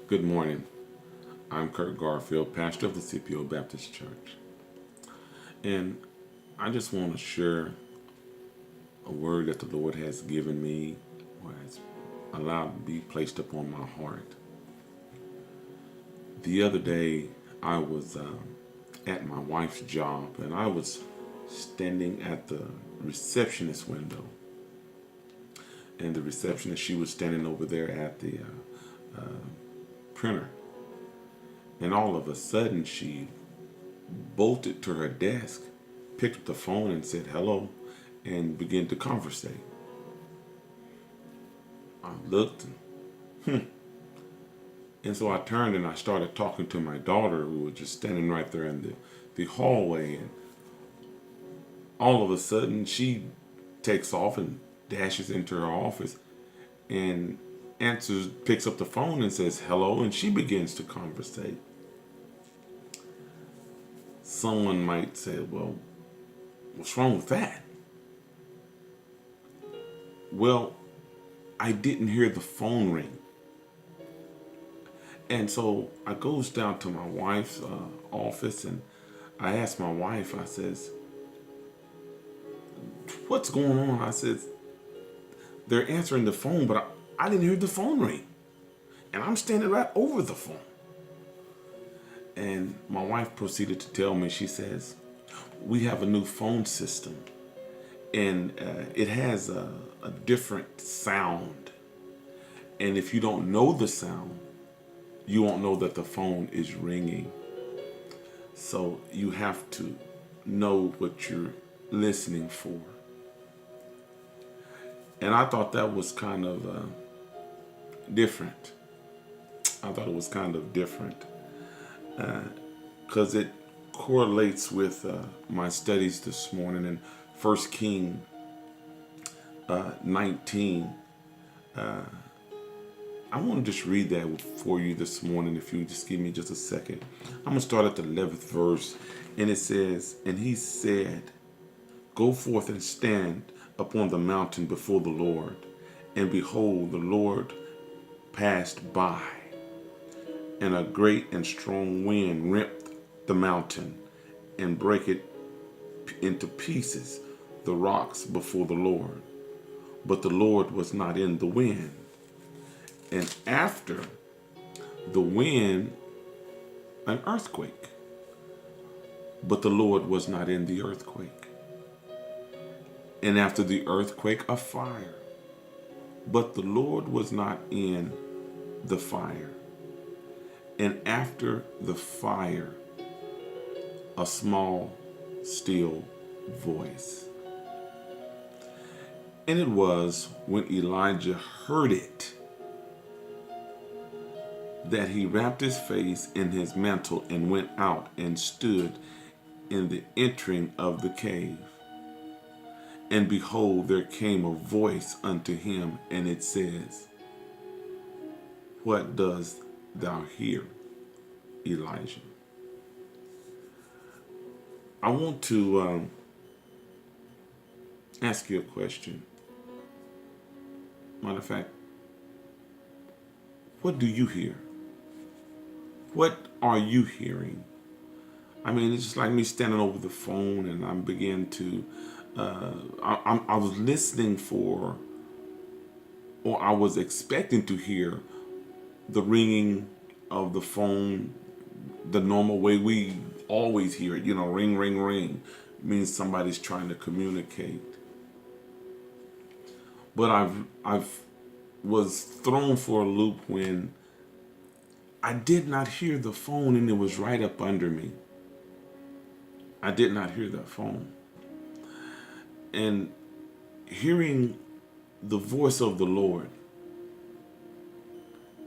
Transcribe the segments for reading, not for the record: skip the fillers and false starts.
Good morning. I'm Kurt Garfield, pastor of the CPO Baptist Church. And I just want to share a word that the Lord has given me or has allowed to be placed upon my heart. The other day, I was at my wife's job and I was standing at the receptionist window. And the receptionist, she was standing over there at the printer. And all of a sudden, she bolted to her desk, picked up the phone and said hello, and began to conversate. I looked, and so I turned and I started talking to my daughter, who was just standing right there in the hallway. And all of a sudden, she takes off and dashes into her office and picks up the phone and says hello, and she begins to conversate. Someone might say, well, what's wrong with that? Well, I didn't hear the phone ring. And so I goes down to my wife's office and I asked my wife, I says, what's going on? I says, they're answering the phone, but I didn't hear the phone ring. And I'm standing right over the phone. And my wife proceeded to tell me, she says, we have a new phone system and it has a different sound. And if you don't know the sound, you won't know that the phone is ringing. So you have to know what you're listening for. And I thought that was kind of different. I thought it was kind of different because it correlates with my studies this morning in 1 King 19. I want to just read that for you this morning, if you just give me just a second. I'm going to start at the 11th verse, and it says, and he said, go forth and stand upon the mountain before the Lord. And behold, the Lord passed by, and a great and strong wind rent the mountain and brake it into pieces, the rocks before the Lord. But the Lord was not in the wind. And after the wind, an earthquake. But the Lord was not in the earthquake. And after the earthquake, a fire. But the Lord was not in the fire. And after the fire, a small, still voice. And it was when Elijah heard it that he wrapped his face in his mantle and went out and stood in the entering of the cave. And behold, there came a voice unto him, and it says, what dost thou hear, Elijah? I want to ask you a question. Matter of fact, what do you hear? What are you hearing? I mean, it's just like me standing over the phone and I begin to, I was listening for, or I was expecting to hear the ringing of the phone the normal way we always hear it, ring, ring, ring, means somebody's trying to communicate. But I've was thrown for a loop when I did not hear the phone and it was right up under me. I did not hear that phone. And hearing the voice of the Lord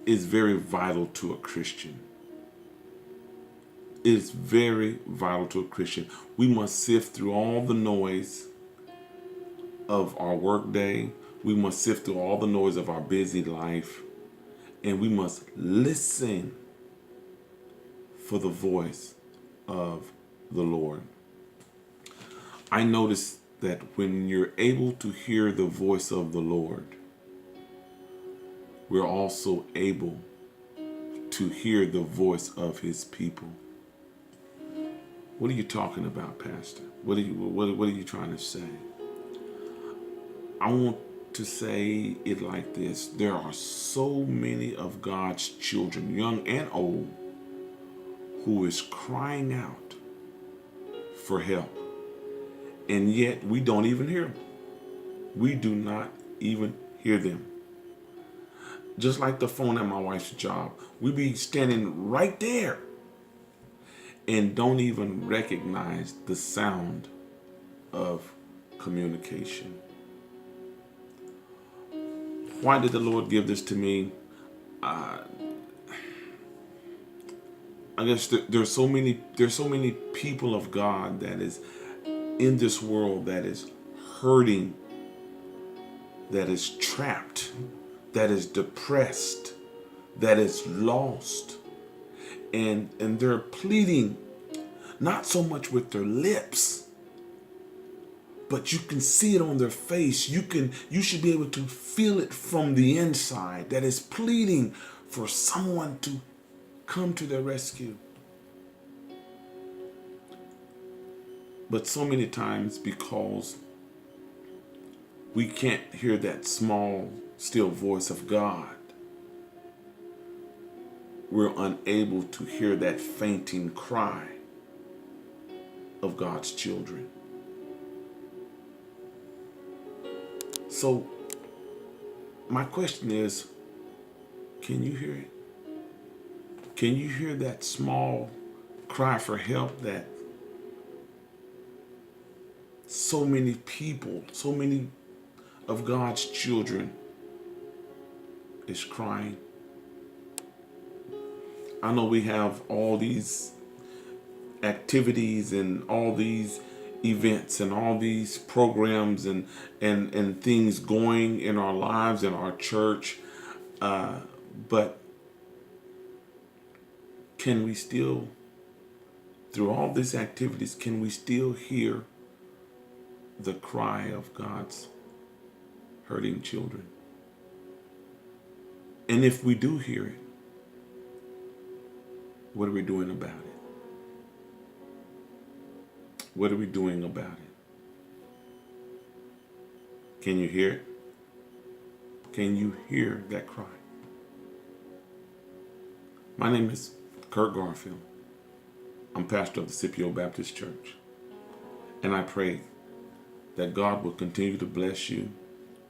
is very vital to a Christian. It's very vital to a Christian. We must sift through all the noise of our workday. We must sift through all the noise of our busy life. And we must listen for the voice of the Lord. I noticed that when you're able to hear the voice of the Lord, we're also able to hear the voice of his people. What are you talking about, Pastor? What are you trying to say? I want to say it like this. There are so many of God's children, young and old, who is crying out for help. And yet we don't even hear them. We do not even hear them. Just like the phone at my wife's job. We be standing right there and don't even recognize the sound of communication. Why did the Lord give this to me? I guess there's so many people of God that is in this world that is hurting, that is trapped, that is depressed, that is lost. And they're pleading not so much with their lips, but you can see it on their face. You should be able to feel it from the inside, that is pleading for someone to come to their rescue. But so many times, because we can't hear that small, still voice of God, we're unable to hear that fainting cry of God's children. So, my question is, can you hear it? Can you hear that small cry for help that so many people, so many of God's children is crying? I know we have all these activities and all these events and all these programs and things going in our lives, in our church, but can we still, through all these activities, can we still hear the cry of God's hurting children? And if we do hear it, what are we doing about it? What are we doing about it? Can you hear it? Can you hear that cry? My name is Kurt Garfield. I'm pastor of the Scipio Baptist Church. And I pray that God will continue to bless you,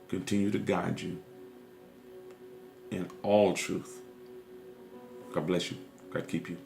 continue to guide you in all truth. God bless you. God keep you.